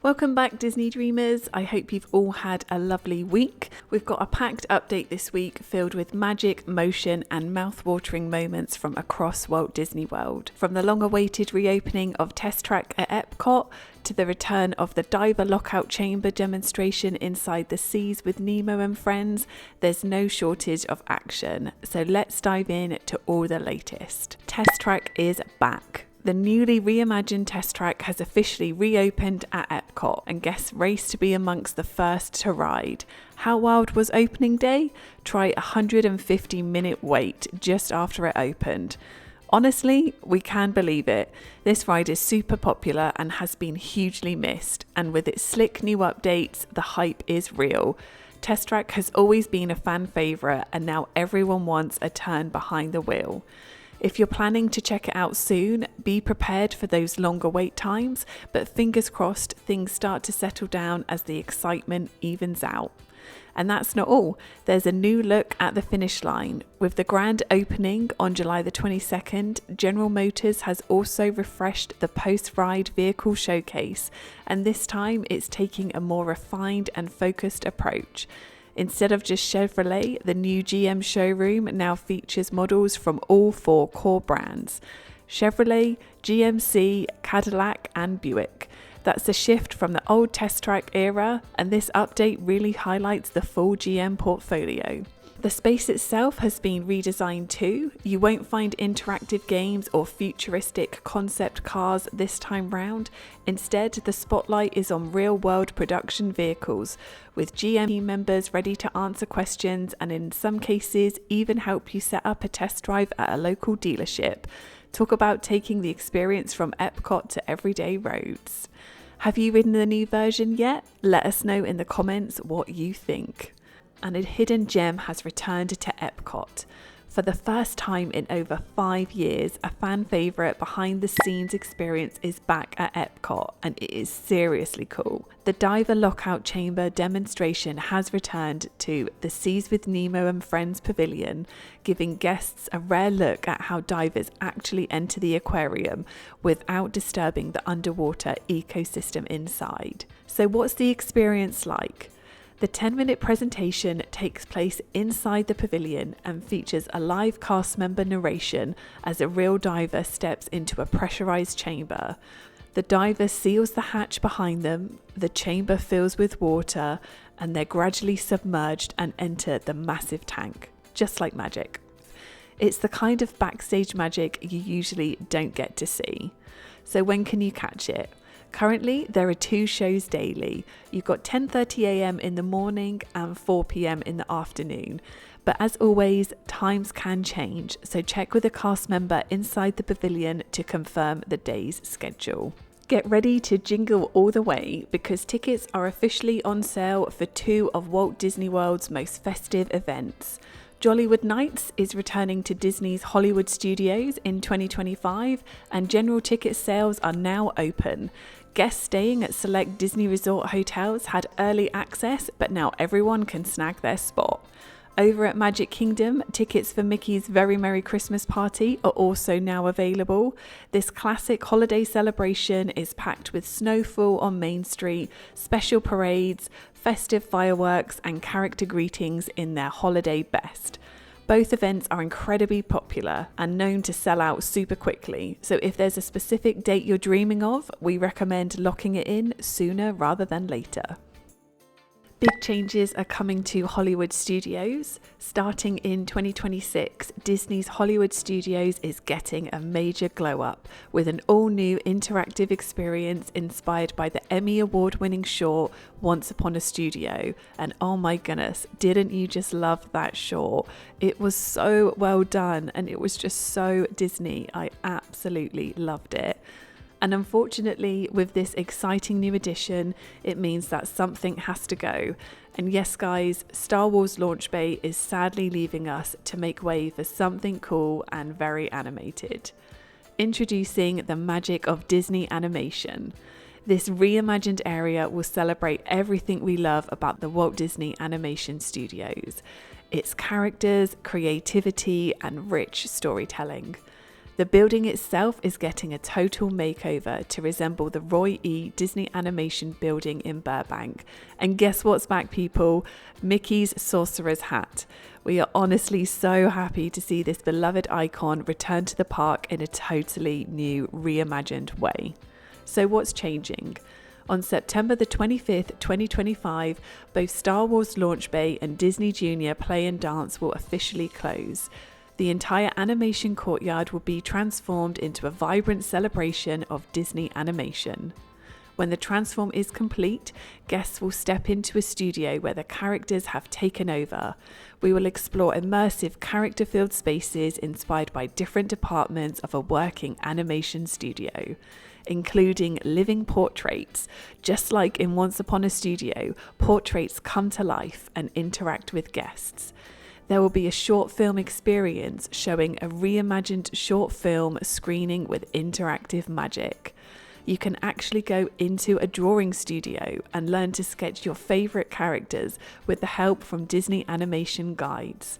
Welcome back, Disney Dreamers. I hope you've all had a lovely week. We've got a packed update this week filled with magic, motion and mouth-watering moments from across Walt Disney World. From the long-awaited reopening of Test Track at Epcot to the return of the diver lockout chamber demonstration inside the seas with Nemo and friends, there's no shortage of action. So let's dive in to all the latest. Test Track is back. The newly reimagined Test Track has officially reopened at Epcot and guests race to be amongst the first to ride. How wild was opening day? Try a 150-minute wait just after it opened. Honestly, we can believe it. This ride is super popular and has been hugely missed, and with its slick new updates, the hype is real. Test Track has always been a fan favourite and now everyone wants a turn behind the wheel. If you're planning to check it out soon, be prepared for those longer wait times, but fingers crossed things start to settle down as the excitement evens out. And that's not all. There's a new look at the finish line. With the grand opening on July the 22nd, General Motors has also refreshed the post-ride vehicle showcase, and this time it's taking a more refined and focused approach. Instead of just Chevrolet, the new GM showroom now features models from all four core brands: Chevrolet, GMC, Cadillac and Buick. That's a shift from the old Test Track era, and this update really highlights the full GM portfolio. The space itself has been redesigned too. You won't find interactive games or futuristic concept cars this time round. Instead, the spotlight is on real-world production vehicles, with GM team members ready to answer questions and in some cases even help you set up a test drive at a local dealership. Talk about taking the experience from Epcot to everyday roads. Have you ridden the new version yet? Let us know in the comments what you think. And a hidden gem has returned to Epcot. For the first time in over 5 years, a fan favourite behind the scenes experience is back at Epcot, and it is seriously cool. The diver lockout chamber demonstration has returned to the Seas with Nemo and Friends Pavilion, giving guests a rare look at how divers actually enter the aquarium without disturbing the underwater ecosystem inside. So what's the experience like? The 10-minute presentation takes place inside the pavilion and features a live cast member narration as a real diver steps into a pressurized chamber. The diver seals the hatch behind them, the chamber fills with water, and they're gradually submerged and enter the massive tank, just like magic. It's the kind of backstage magic you usually don't get to see. So when can you catch it? Currently, there are 2 shows daily. You've got 10:30 a.m. in the morning and 4 p.m. in the afternoon. But as always, times can change, so check with a cast member inside the pavilion to confirm the day's schedule. Get ready to jingle all the way because tickets are officially on sale for 2 of Walt Disney World's most festive events. Jollywood Nights is returning to Disney's Hollywood Studios in 2025, and general ticket sales are now open. Guests staying at select Disney Resort hotels had early access, but now everyone can snag their spot. Over at Magic Kingdom, tickets for Mickey's Very Merry Christmas Party are also now available. This classic holiday celebration is packed with snowfall on Main Street, special parades, festive fireworks, and character greetings in their holiday best. Both events are incredibly popular and known to sell out super quickly, so if there's a specific date you're dreaming of, we recommend locking it in sooner rather than later. Big changes are coming to Hollywood Studios. Starting in 2026, Disney's Hollywood Studios is getting a major glow up with an all-new interactive experience inspired by the Emmy Award-winning short Once Upon a Studio. And oh my goodness, didn't you just love that short? It was so well done and it was just so Disney. I absolutely loved it. And unfortunately, with this exciting new addition, it means that something has to go. And yes, guys, Star Wars Launch Bay is sadly leaving us to make way for something cool and very animated. Introducing the magic of Disney animation. This reimagined area will celebrate everything we love about the Walt Disney Animation Studios. Its characters, creativity, and rich storytelling. The building itself is getting a total makeover to resemble the Roy E. Disney Animation building in Burbank. And guess what's back, people? Mickey's Sorcerer's hat. We are honestly so happy to see this beloved icon return to the park in a totally new, reimagined way. So what's changing? On September the 25th, 2025, both Star Wars Launch Bay and Disney Junior Play and Dance will officially close. The entire animation courtyard will be transformed into a vibrant celebration of Disney animation. When the transform is complete, guests will step into a studio where the characters have taken over. We will explore immersive character-filled spaces inspired by different departments of a working animation studio, including living portraits. Just like in Once Upon a Studio, portraits come to life and interact with guests. There will be a short film experience showing a reimagined short film screening with interactive magic. You can actually go into a drawing studio and learn to sketch your favourite characters with the help from Disney animation guides.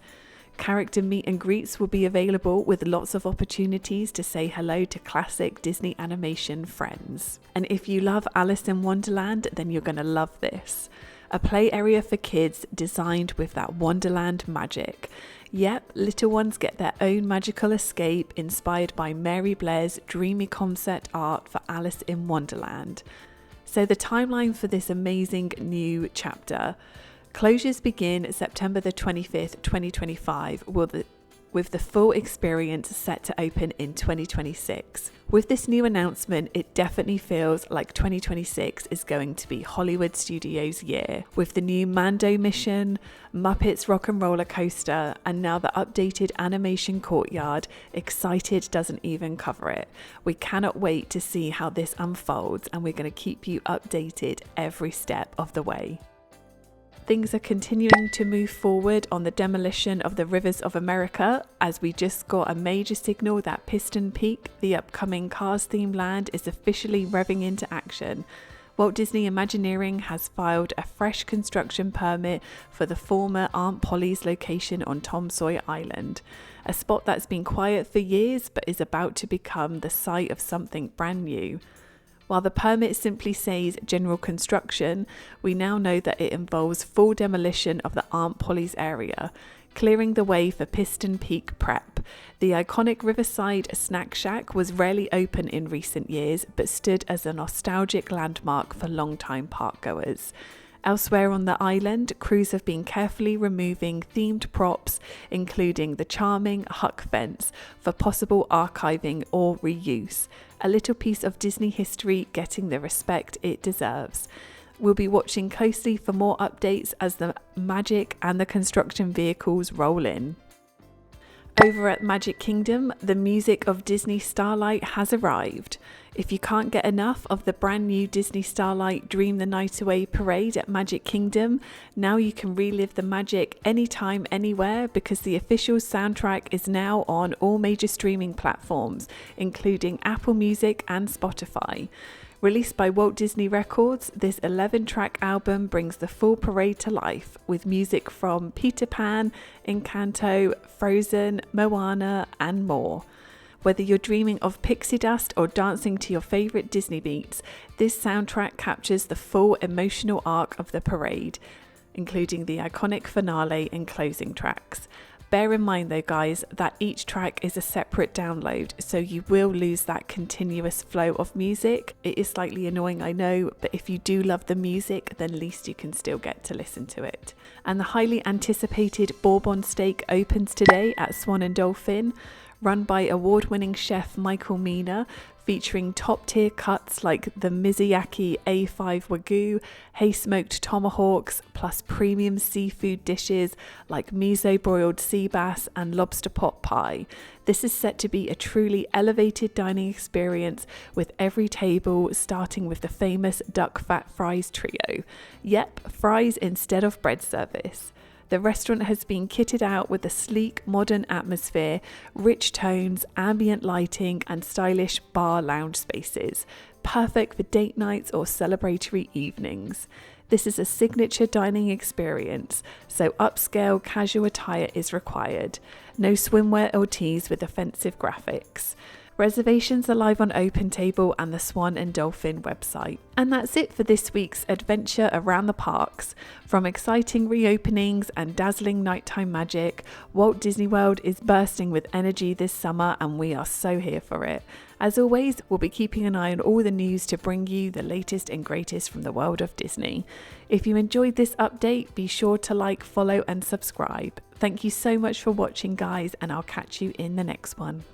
Character meet and greets will be available with lots of opportunities to say hello to classic Disney animation friends. And if you love Alice in Wonderland, then you're going to love this. A play area for kids designed with that Wonderland magic. Yep, little ones get their own magical escape inspired by Mary Blair's dreamy concept art for Alice in Wonderland. So the timeline for this amazing new chapter. Closures begin September the 25th, 2025, with the full experience set to open in 2026. With this new announcement, it definitely feels like 2026 is going to be Hollywood Studios' year, with the new Mando mission, Muppets Rock and Roller Coaster, and now the updated animation courtyard. Excited doesn't even cover it. We cannot wait to see how this unfolds, and we're going to keep you updated every step of the way. Things are continuing to move forward on the demolition of the Rivers of America, as we just got a major signal that Piston Peak, the upcoming Cars-themed land, is officially revving into action. Walt Disney Imagineering has filed a fresh construction permit for the former Aunt Polly's location on Tom Sawyer Island, a spot that's been quiet for years but is about to become the site of something brand new. While the permit simply says general construction, we now know that it involves full demolition of the Aunt Polly's area, clearing the way for Piston Peak prep. The iconic Riverside Snack Shack was rarely open in recent years, but stood as a nostalgic landmark for longtime parkgoers. Elsewhere on the island, crews have been carefully removing themed props, including the charming Huck fence, for possible archiving or reuse. A little piece of Disney history getting the respect it deserves. We'll be watching closely for more updates as the magic and the construction vehicles roll in. Over at Magic Kingdom, the music of Disney Starlight has arrived. If you can't get enough of the brand new Disney Starlight Dream the Night Away parade at Magic Kingdom, now you can relive the magic anytime, anywhere, because the official soundtrack is now on all major streaming platforms, including Apple Music and Spotify. Released by Walt Disney Records, this 11-track album brings the full parade to life with music from Peter Pan, Encanto, Frozen, Moana, and more. Whether you're dreaming of pixie dust or dancing to your favourite Disney beats, this soundtrack captures the full emotional arc of the parade, including the iconic finale and closing tracks. Bear in mind though guys, that each track is a separate download, so you will lose that continuous flow of music. It is slightly annoying, I know, but if you do love the music, then at least you can still get to listen to it. And the highly anticipated Bourbon Steak opens today at Swan and Dolphin, run by award-winning chef Michael Mina, featuring top-tier cuts like the Mizuyaki A5 Wagyu, hay-smoked tomahawks, plus premium seafood dishes like miso-broiled sea bass and lobster pot pie. This is set to be a truly elevated dining experience, with every table starting with the famous duck fat fries trio. Yep, fries instead of bread service. The restaurant has been kitted out with a sleek, modern atmosphere, rich tones, ambient lighting, and stylish bar lounge spaces. perfect for date nights or celebratory evenings. This is a signature dining experience, so upscale casual attire is required. No swimwear or tees with offensive graphics. Reservations are live on OpenTable and the Swan and Dolphin website. And that's it for this week's adventure around the parks. From exciting reopenings and dazzling nighttime magic, Walt Disney World is bursting with energy this summer, and we are so here for it. As always, we'll be keeping an eye on all the news to bring you the latest and greatest from the world of Disney. If you enjoyed this update, be sure to like, follow and subscribe. Thank you so much for watching, guys, and I'll catch you in the next one.